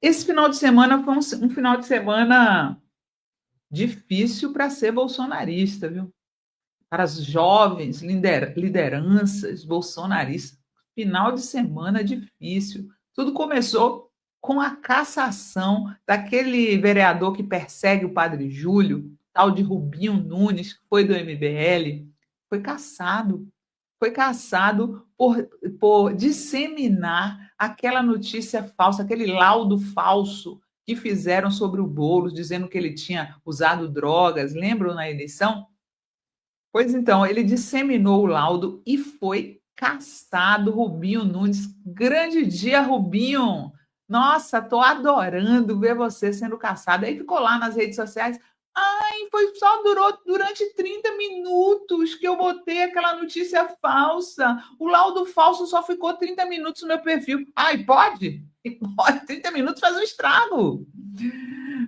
Esse final de semana foi um final de semana difícil para ser bolsonarista, viu? Para as jovens lideranças bolsonaristas. Final de semana difícil. Tudo começou com a cassação daquele vereador que persegue o padre Júlio, tal de Rubinho Nunes, que foi do MBL, foi cassado. Foi cassado por disseminar aquela notícia falsa, aquele laudo falso que fizeram sobre o Boulos, dizendo que ele tinha usado drogas. Lembram na eleição? Pois então, ele disseminou o laudo e foi cassado. Rubinho Nunes. Grande dia, Rubinho! Nossa, tô adorando ver você sendo cassado. Aí ficou lá nas redes sociais. Ai, foi só durou durante 30 minutos que eu botei aquela notícia falsa. O laudo falso só ficou 30 minutos no meu perfil. Ai, pode? Pode, 30 minutos faz um estrago.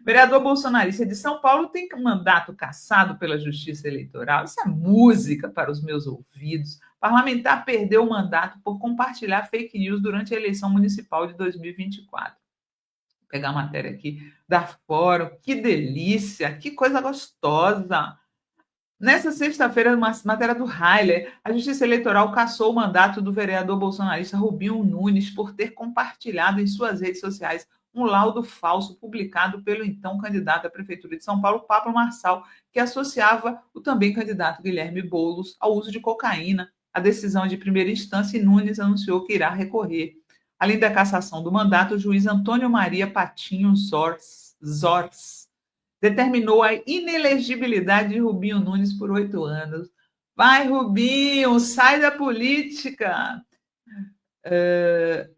Vereador bolsonarista de São Paulo tem mandato cassado pela Justiça Eleitoral. Isso é música para os meus ouvidos. Parlamentar perdeu o mandato por compartilhar fake news durante a eleição municipal de 2024. Vou pegar a matéria aqui da Fórum. Que delícia, que coisa gostosa. Nessa sexta-feira, uma matéria do Heiler, a Justiça Eleitoral cassou o mandato do vereador bolsonarista Rubinho Nunes por ter compartilhado em suas redes sociais um laudo falso publicado pelo então candidato à Prefeitura de São Paulo, Pablo Marçal, que associava o também candidato Guilherme Boulos ao uso de cocaína. A decisão de primeira instância e Nunes anunciou que irá recorrer. Além da cassação do mandato, o juiz Antônio Maria Patinho Zors determinou a inelegibilidade de Rubinho Nunes por 8 anos. Vai, Rubinho, sai da política.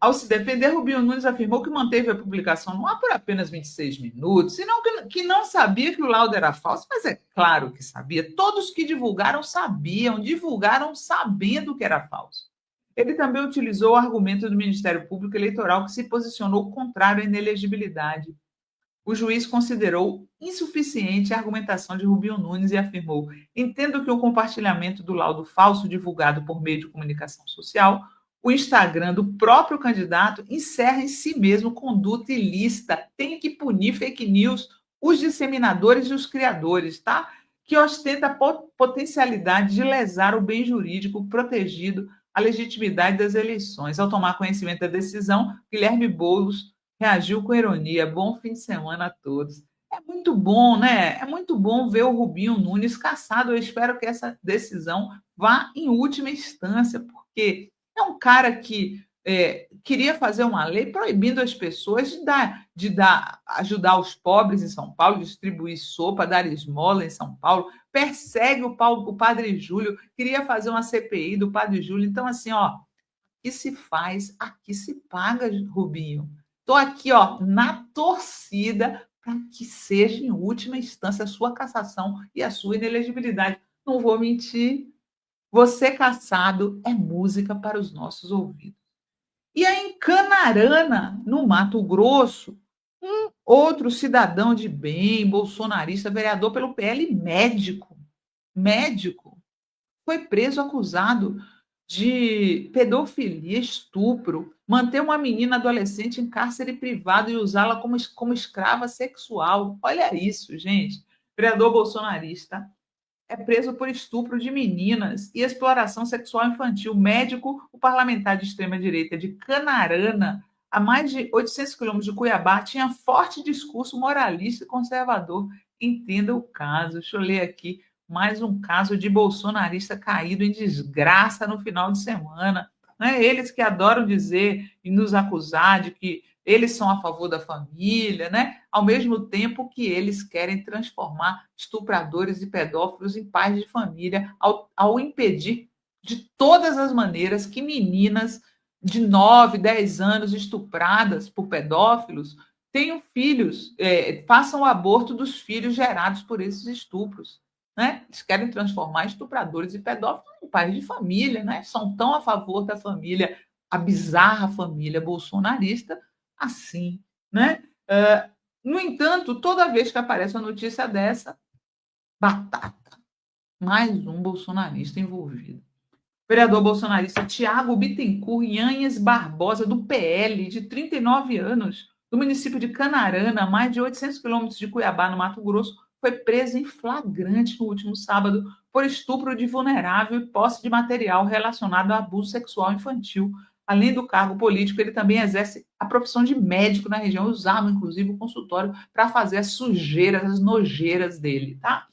Ao se defender, Rubinho Nunes afirmou que manteve a publicação no ar por apenas 26 minutos, e não, que não sabia que o laudo era falso, mas é claro que sabia. Todos que divulgaram sabiam, divulgaram sabendo que era falso. Ele também utilizou o argumento do Ministério Público Eleitoral, que se posicionou contrário à inelegibilidade. O juiz considerou insuficiente a argumentação de Rubinho Nunes e afirmou: entendo que o compartilhamento do laudo falso divulgado por meio de comunicação social, o Instagram do próprio candidato, encerra em si mesmo conduta ilícita. Tem que punir fake news, os disseminadores e os criadores, tá? Que ostenta a potencialidade de lesar o bem jurídico protegido, a legitimidade das eleições. Ao tomar conhecimento da decisão, Guilherme Boulos reagiu com ironia. Bom fim de semana a todos. É muito bom, né? É muito bom ver o Rubinho Nunes cassado. Eu espero que essa decisão vá em última instância, porque é um cara que queria fazer uma lei proibindo as pessoas ajudar os pobres em São Paulo, distribuir sopa, dar esmola em São Paulo, persegue o Padre Júlio, queria fazer uma CPI do Padre Júlio. Então, assim, ó, aqui se faz, aqui se paga, Rubinho. Estou aqui, ó, na torcida para que seja, em última instância, a sua cassação e a sua inelegibilidade. Não vou mentir, você cassado é música para os nossos ouvidos. E aí, em Canarana, no Mato Grosso, um outro cidadão de bem, bolsonarista, vereador pelo PL, médico, foi preso acusado de pedofilia, estupro, manter uma menina adolescente em cárcere privado e usá-la como escrava sexual. Olha isso, gente. Vereador bolsonarista é preso por estupro de meninas e exploração sexual infantil. Médico, o parlamentar de extrema-direita de Canarana, a mais de 800 quilômetros de Cuiabá, tinha forte discurso moralista e conservador. Entenda o caso. Deixa eu ler aqui mais um caso de bolsonarista caído em desgraça no final de semana. Né? Eles que adoram dizer e nos acusar de que eles são a favor da família, né? Ao mesmo tempo que eles querem transformar estupradores e pedófilos em pais de família, ao impedir de todas as maneiras que meninas de 9, 10 anos estupradas por pedófilos tenham filhos, façam o aborto dos filhos gerados por esses estupros. Né? Eles querem transformar estupradores e pedófilos em pais de família, né? São tão a favor da família, a bizarra família bolsonarista, assim, né? No entanto, toda vez que aparece uma notícia dessa, batata, mais um bolsonarista envolvido. Vereador bolsonarista Tiago Bittencourt Yanhes Barbosa, do PL, de 39 anos, do município de Canarana, a mais de 800 quilômetros de Cuiabá, no Mato Grosso, foi preso em flagrante no último sábado por estupro de vulnerável e posse de material relacionado a abuso sexual infantil. Além do cargo político, ele também exerce a profissão de médico na região, usava inclusive o consultório para fazer as sujeiras, as nojeiras dele, tá?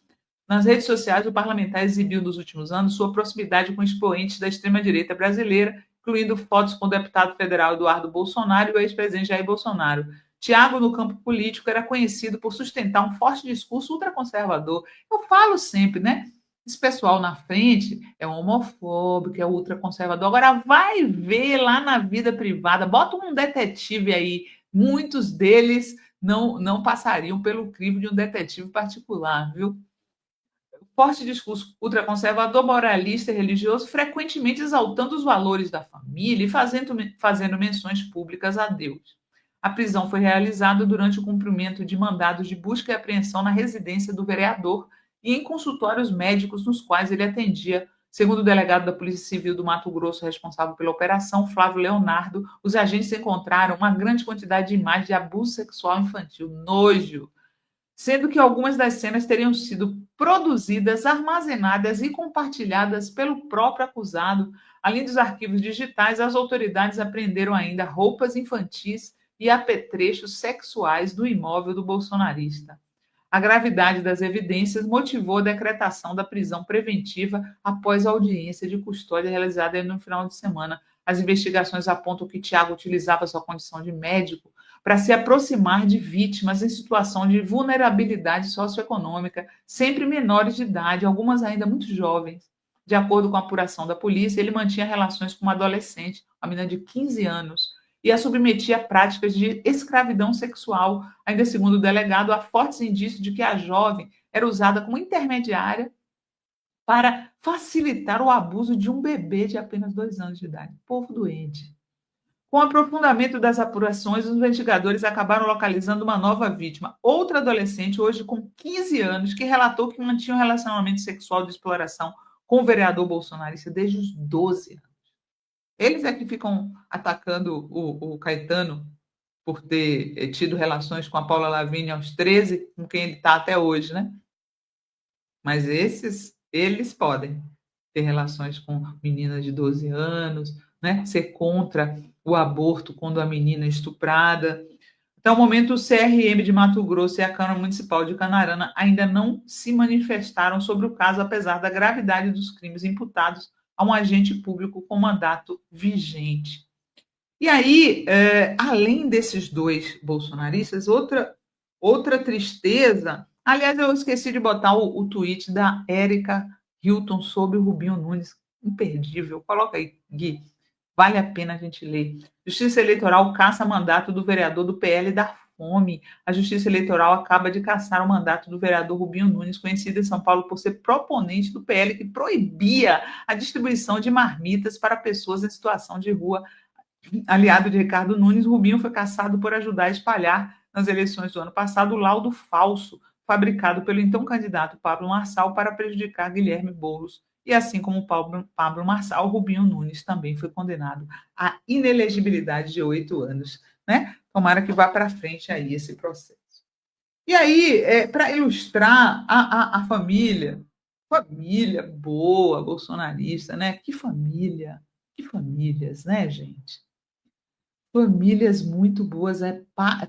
Nas redes sociais, o parlamentar exibiu nos últimos anos sua proximidade com expoentes da extrema-direita brasileira, incluindo fotos com o deputado federal Eduardo Bolsonaro e o ex-presidente Jair Bolsonaro. Tiago, no campo político, era conhecido por sustentar um forte discurso ultraconservador. Eu falo sempre, né? Esse pessoal na frente é homofóbico, é ultraconservador. Agora vai ver lá na vida privada, bota um detetive aí. Muitos deles não passariam pelo crivo de um detetive particular, viu? Forte discurso ultraconservador, moralista e religioso, frequentemente exaltando os valores da família e fazendo menções públicas a Deus. A prisão foi realizada durante o cumprimento de mandados de busca e apreensão na residência do vereador e em consultórios médicos nos quais ele atendia. Segundo o delegado da Polícia Civil do Mato Grosso, responsável pela operação, Flávio Leonardo, os agentes encontraram uma grande quantidade de imagens de abuso sexual infantil. Nojo! Sendo que algumas das cenas teriam sido produzidas, armazenadas e compartilhadas pelo próprio acusado. Além dos arquivos digitais, as autoridades apreenderam ainda roupas infantis e apetrechos sexuais do imóvel do bolsonarista. A gravidade das evidências motivou a decretação da prisão preventiva após a audiência de custódia realizada no final de semana. As investigações apontam que Tiago utilizava sua condição de médico para se aproximar de vítimas em situação de vulnerabilidade socioeconômica, sempre menores de idade, algumas ainda muito jovens. De acordo com a apuração da polícia, ele mantinha relações com uma adolescente, uma menina de 15 anos, e a submetia a práticas de escravidão sexual. Ainda segundo o delegado, há fortes indícios de que a jovem era usada como intermediária para facilitar o abuso de um bebê de apenas 2 anos de idade. Povo doente. Com o aprofundamento das apurações, os investigadores acabaram localizando uma nova vítima, outra adolescente, hoje com 15 anos, que relatou que mantinha um relacionamento sexual de exploração com o vereador bolsonarista desde os 12 anos. Eles é que ficam atacando o Caetano por ter tido relações com a Paula Lavigne aos 13, com quem ele está até hoje, né? Mas eles podem ter relações com meninas de 12 anos, né? Ser contra o aborto quando a menina é estuprada. Até o momento, o CRM de Mato Grosso e a Câmara Municipal de Canarana ainda não se manifestaram sobre o caso, apesar da gravidade dos crimes imputados a um agente público com mandato vigente. E aí, além desses dois bolsonaristas, outra tristeza. Aliás, eu esqueci de botar o tweet da Érica Hilton sobre o Rubinho Nunes. Imperdível. Coloca aí, Gui. Vale a pena a gente ler. Justiça Eleitoral caça mandato do vereador do PL da Fome. A Justiça Eleitoral acaba de caçar o mandato do vereador Rubinho Nunes, conhecido em São Paulo por ser proponente do PL que proibia a distribuição de marmitas para pessoas em situação de rua. Aliado de Ricardo Nunes, Rubinho foi caçado por ajudar a espalhar nas eleições do ano passado o laudo falso fabricado pelo então candidato Pablo Marçal para prejudicar Guilherme Boulos. E assim como Pablo Marçal, Rubinho Nunes também foi condenado à inelegibilidade de 8 anos. Né? Tomara que vá para frente aí esse processo. E aí, para ilustrar a família boa, bolsonarista, né? Que famílias, né, gente? Famílias muito boas,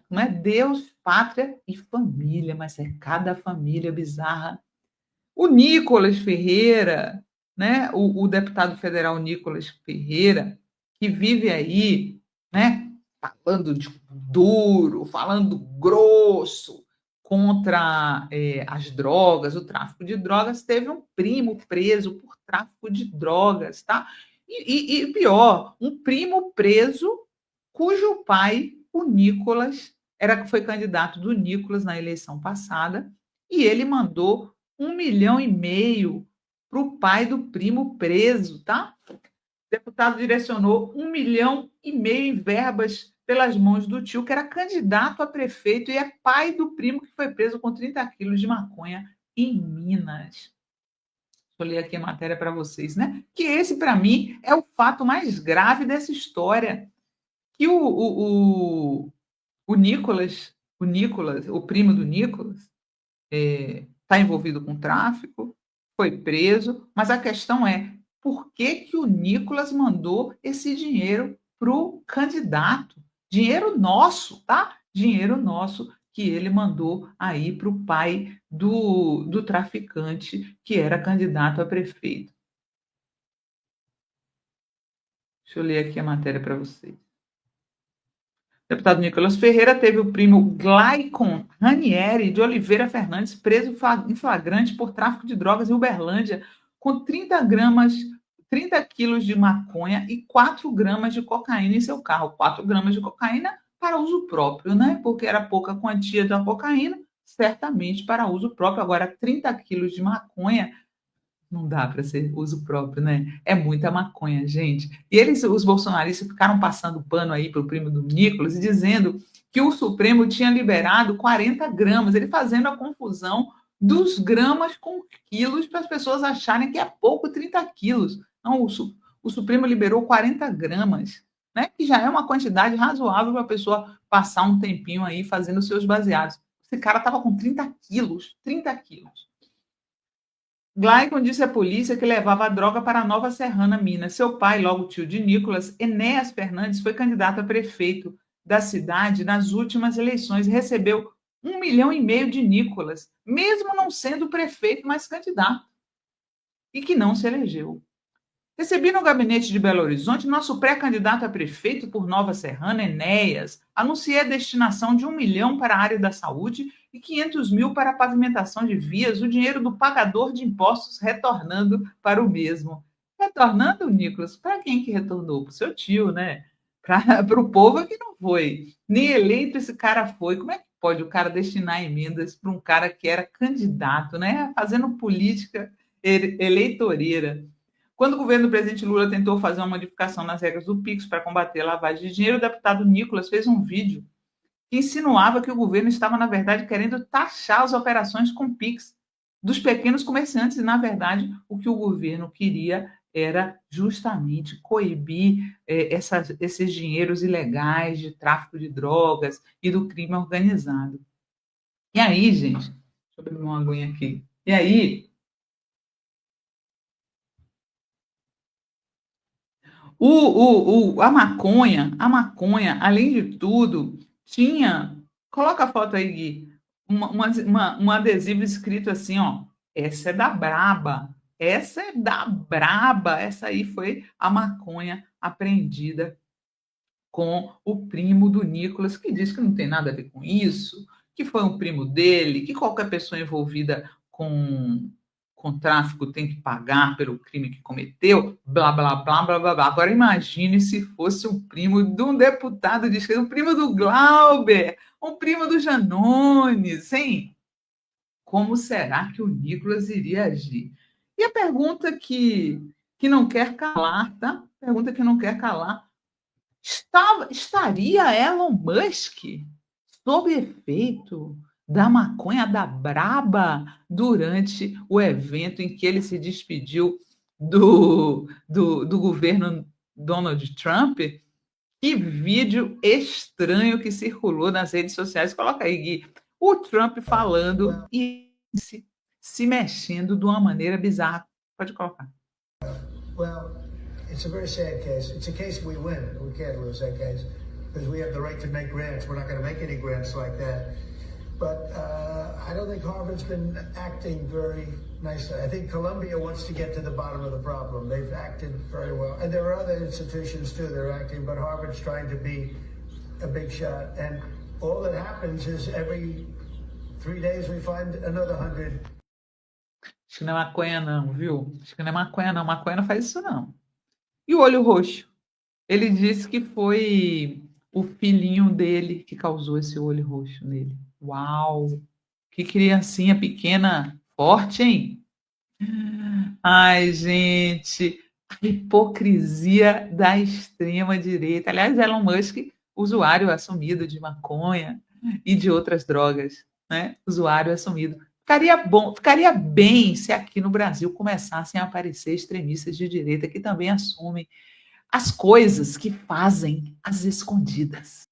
não é Deus, pátria e família, mas é cada família bizarra. O Nicolas Ferreira, né, o deputado federal Nicolas Ferreira, que vive aí, né, falando duro, falando grosso contra as drogas, o tráfico de drogas, teve um primo preso por tráfico de drogas, tá? E pior, um primo preso cujo pai, o Nicolas, foi candidato do Nicolas na eleição passada, e ele mandou 1,5 milhão para o pai do primo preso, tá? O deputado direcionou 1,5 milhão em verbas pelas mãos do tio, que era candidato a prefeito e é pai do primo que foi preso com 30 quilos de maconha em Minas. Vou ler aqui a matéria para vocês, né? Que esse, para mim, é o fato mais grave dessa história. Que o Nicolas, o primo do Nicolas, está envolvido com tráfico, foi preso, mas a questão é por que que o Nicolas mandou esse dinheiro para o candidato? Dinheiro nosso, tá? Dinheiro nosso que ele mandou aí para o pai do traficante que era candidato a prefeito. Deixa eu ler aqui a matéria para vocês. O deputado Nicolas Ferreira teve o primo Glaicon Ranieri de Oliveira Fernandes preso em flagrante por tráfico de drogas em Uberlândia, com 30 quilos de maconha e 4 gramas de cocaína em seu carro. 4 gramas de cocaína para uso próprio, né? Porque era pouca quantia da cocaína, certamente para uso próprio. Agora, 30 quilos de maconha não dá para ser uso próprio, né? É muita maconha, gente. E eles, os bolsonaristas, ficaram passando pano aí para o primo do Nicolas e dizendo que o Supremo tinha liberado 40 gramas, ele fazendo a confusão dos gramas com quilos para as pessoas acharem que é pouco 30 quilos. Não, o Supremo liberou 40 gramas, né? Que já é uma quantidade razoável para a pessoa passar um tempinho aí fazendo seus baseados. Esse cara estava com 30 quilos, 30 quilos. Glaicon disse à polícia que levava a droga para Nova Serrana, Minas. Seu pai, logo tio de Nicolas, Enéas Fernandes, foi candidato a prefeito da cidade nas últimas eleições e recebeu 1,5 milhão de Nicolas, mesmo não sendo prefeito, mas candidato, e que não se elegeu. Recebi no gabinete de Belo Horizonte nosso pré-candidato a prefeito por Nova Serrana, Enéas. Anunciei a destinação de 1 milhão para a área da saúde e 500 mil para a pavimentação de vias, o dinheiro do pagador de impostos retornando para o mesmo. Retornando, Nicolas, para quem que retornou? Para o seu tio, né? Para o povo é que não foi. Nem eleito esse cara foi. Como é que pode o cara destinar emendas para um cara que era candidato, né? Fazendo política eleitoreira. Quando o governo do presidente Lula tentou fazer uma modificação nas regras do Pix para combater a lavagem de dinheiro, o deputado Nicolas fez um vídeo que insinuava que o governo estava, na verdade, querendo taxar as operações com Pix dos pequenos comerciantes, e, na verdade, o que o governo queria era justamente coibir esses dinheiros ilegais de tráfico de drogas e do crime organizado. E aí, gente, deixa eu beber uma aguinha aqui. E aí, a maconha, além de tudo, tinha. Coloca a foto aí, Gui. Um adesivo escrito assim, ó. Essa é da Braba. Essa é da Braba. Essa aí foi a maconha apreendida com o primo do Nicolas, que diz que não tem nada a ver com isso, que foi um primo dele, que qualquer pessoa envolvida com tráfico tem que pagar pelo crime que cometeu, blá, blá, blá, blá, blá, blá. Agora imagine se fosse um primo de um deputado de esquerda, um primo do Glauber, um primo do Janones, hein? Como será que o Nicolas iria agir? E a pergunta que não quer calar, tá? Pergunta que não quer calar. Estaria Elon Musk sob efeito da maconha da Braba durante o evento em que ele se despediu do governo Donald Trump? Que vídeo estranho que circulou nas redes sociais. Coloca aí, Gui. O Trump falando e se mexendo de uma maneira bizarra. Pode colocar. Well, it's a very sad case. It's a case we win. We can't lose that case because we have the right to make grants. We're not going to make any grants like that. But I don't think Harvard's been acting very nicely. I think Columbia wants to get to the bottom of the problem. They've acted very well. And there are other institutions too that are acting, but Harvard's trying to be a big shot. And all that happens is every 3 days we find another 100. Acho que não é maconha não, viu? Acho que não é maconha não. Maconha não faz isso não. E o olho roxo? Ele disse que foi o filhinho dele que causou esse olho roxo nele. Uau! Que criancinha pequena, forte, hein? Ai, gente, a hipocrisia da extrema direita. Aliás, Elon Musk, usuário assumido de maconha e de outras drogas, né? Usuário assumido. Ficaria bom, ficaria bem se aqui no Brasil começassem a aparecer extremistas de direita que também assumem as coisas que fazem às escondidas.